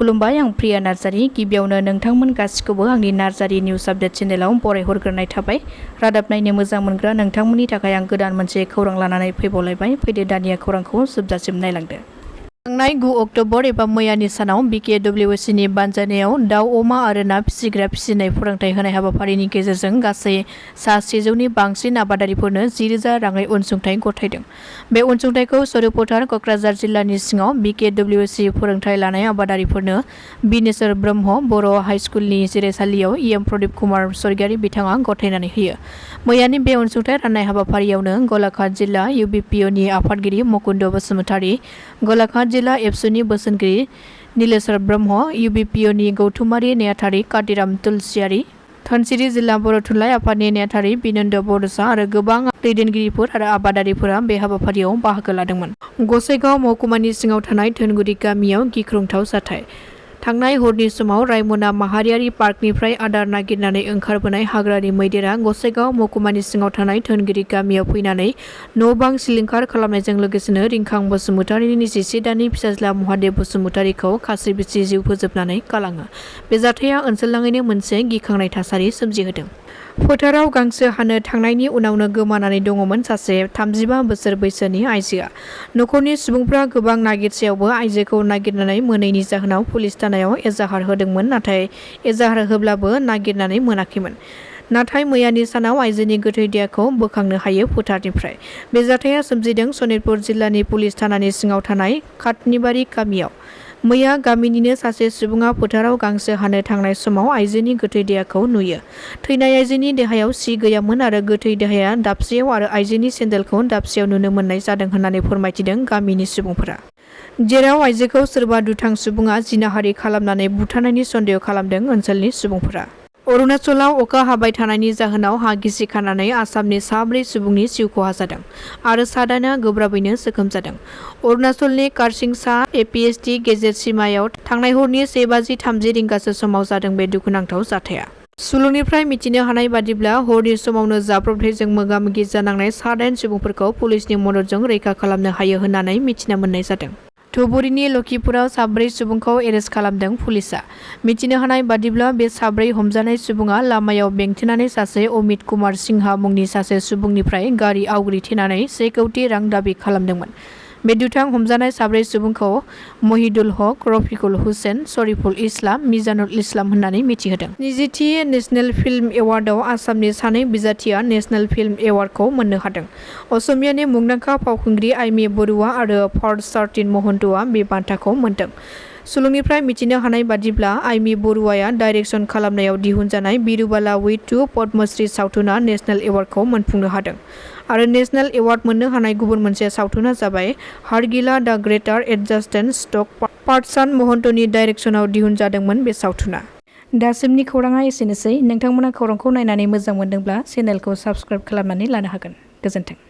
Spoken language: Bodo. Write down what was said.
खुलुमबाय आं प्रिया नार्जारी गिबियावनो नोंथांमोन गासिखौबो आंनि नार्जारी निउज आपडेट चेनेलाव बरायहरग्रोनाय थाबाय। रादाब नायनो मोजां मोनग्रा नोंथांमोननि थाखाय आं गोदान मोनसे खौरां लानानै फैबावलायबाय। फैदो दानिया खौरांखौ जोबजासिम नायलांदो। थांनाय 9 अक्ट'बर एबा मैयानि सानाव BKWCनि बानजायनायाव दाउ अमा आरो ना फिसिग्रा फिसिनाय फोरोंथाय होनाय हाबाफारिनि गेजेरजों गासै 700नि बांसिन आबादारिफोरनो 10,000 राङै अनसुंथाइ गथायदों। बे अनसुंथाइखौ सरुपथार क'क्राझार जिल्लानि सिङाव BKWC फोरोंथाय लानाय आबादारिफोरनो बिनेश्वर ब्रह्म बर' हाइस्कुलनि जिरायसालियाव प्रदीप कुमार स्वर्गियारि बिथाङा गथायनानै होयो। मैयानि बे अनसुंथाइ राननाय हाबाफारियावनो गलाघाट जिल्ला UBPOनि आफादगिरि मुकुन्द बसुमतारी, गलाघाट जिल्ला एबसुनि बोसोनगिरि नीलेश्वर ब्रह्म, UBPOनि गौथुमारि नेहाथारि कादिराम तुलसियारि, धनसिरि जिल्ला बर' थुनलाइ आफादनि नेहाथारि बिनोद बड'सा आरो गोबां दैदेनगिरिफोर आरो आबादारिफोरा बे हाबाफारियाव बाहागो लादोंमोन। गसाइगाव महकुमानि सिङाव थानाय धोनगुरि गामियाव गिख्रंथाव जाथाय। थांनाय हरनि समाव रायमना माहारियारि पार्कनिफ्राय आदार नागिरनानै ओंखारबोनाय हाग्रानि मैदेरा गसाइगाव महकुमानि सिङाव थानाय धोनगिरि गामियाव फैनानै न' बां सिलिंखार खालामनायजों लोगोसेनो रिंखां बसुमतारीनि 11 दाननि फिसाज्ला महादेब बसुमतारीखौ खास्रि बिस्रि जिउ फोजोबनानै गालाङो। बे जाथाया ओनसोलनाङैनो मोनसे गिखांनाय थासारि सोमजिहोदों। फोथाराव गांसो हानो थांनायनि उनावनो गोमानानै दङमोन सासे 35 बोसोर बैसोनि आइजोआ। न'खरनि सुबुंफ्रा गोबां नागिरसेयावबो आइजोखौ नागिरनानै मोनैनि जाहोनाव पुलिस थानायाव एजाहार होदोंमोन, नाथाय एजाहार होब्लाबो नागिरनानै मोनाखैमोन। नाथाय मैयानि सानाव आइजोनि गोथै देहाखौ बोखांनो हायो फोथारनिफ्राय। बे जाथाया सोमजिदों सनितपुर जिल्लानि पुलिस थानानि सिङाव थानाय खातनिबारि गामियाव। मैया गामिनिनो सासे सुबुङा फोथाराव गांसो हानो थांनाय समाव आइजोनि गोथै देहाखौ नुयो। थैनाय आइजोनि देहायाव सि गैयामोन आरो गोथै देहाया दाबसेयाव आरो आइजोनि सेन्देलखौ दाबसेयाव नुनो मोननाय जादों होननानै फोरमायथिदों गामिनि सुबुंफोरा। जेराव आइजोखौ सोरबा दुथां सुबुङा जिनाहारि खालामनानै बुथारनायनि सन्देह खालामदों ओनसोलनि सुबुंफोरा। अरुणाचलाव अखा हाबाय थानायनि जाहोनाव हा गिसिखानानै आसामनि 4 सुबुंनि जिउ खहा जादों आरो 7 गोब्राबैनो जोखोम जादों। अरुणाचलनि कारसिंसा APST गेजेर सिमायाव थांनाय हरनि 1:30 रिंगासो समाव जादों बे दुखुनांथाव जाथाया। सुलुंनिफ्राय मिथिनो हानाय बादिब्ला हरनि समावनो जाब्रबथायजों मोगा-मोगि जानांनाय 7 सुबुंफोरखौ पुलिसनि मददजों रैखा खालामनो हायो होननानै मिथिना मोननाय जादों। धुबुरीनि लखिपुराव 4 सुबुंखौ एरेस्ट खालामदों पुलिसआ। मिथिनो हानाय बादिब्ला बे 4 हमजानाय सुबुङा लामायाव बेंथेनानै सासे अमित कुमार सिंहा मुंनि सासे सुबुंनिफ्राय गारि आवग्रिथेनानै 1 कौटि रां दाबि खालामदोंमोन। बे दुथां हमजानाय 4 सुबुंखौ महिदुल हक, रफिकुल हुसेन, शरीफुल इस्लाम, मिजानुल इस्लाम होननानै मिथिहोदों। 20थि नेशनेल फिल्म एवार्डआव आसामनि 2 बिजाथिया नेशनेल फिल्म एवार्डखौ मोननो हादों। असमियानि मुंदांखा फावखुंग्रि आइमि बरुवा आरो पार्थसारथिन महन्तआ बे बान्थाखौ मोनदों। सुलुंनिफ्राय मिथिनो हानाय बादिब्ला आइमि बरुवाया डाइरेक्सन खालामनायाव दिहुनजानाय बिरुबाला विथ 2 पद्मश्री सावथुना नेशनेल एवार्डखौ मोनफुंनो हादों आरो नेशनेल एवार्ड मोननो हानाय गुबुन मोनसे सावथुना जाबाय हारगिला द ग्रेटार एडजास्टेड स्टक। पार्थसान महन्तनि डाइरेक्सनाव दिहुनजादोंमोन बे सावथुना। दासिमनि खौराङा एसेनोसै। नोंथांमोना खौरांखौ नायनानै मोजां मोनदोंब्ला चेनेलखौ साबस्क्राइब खालामनानै लानो हागोन। गोजोन्थों।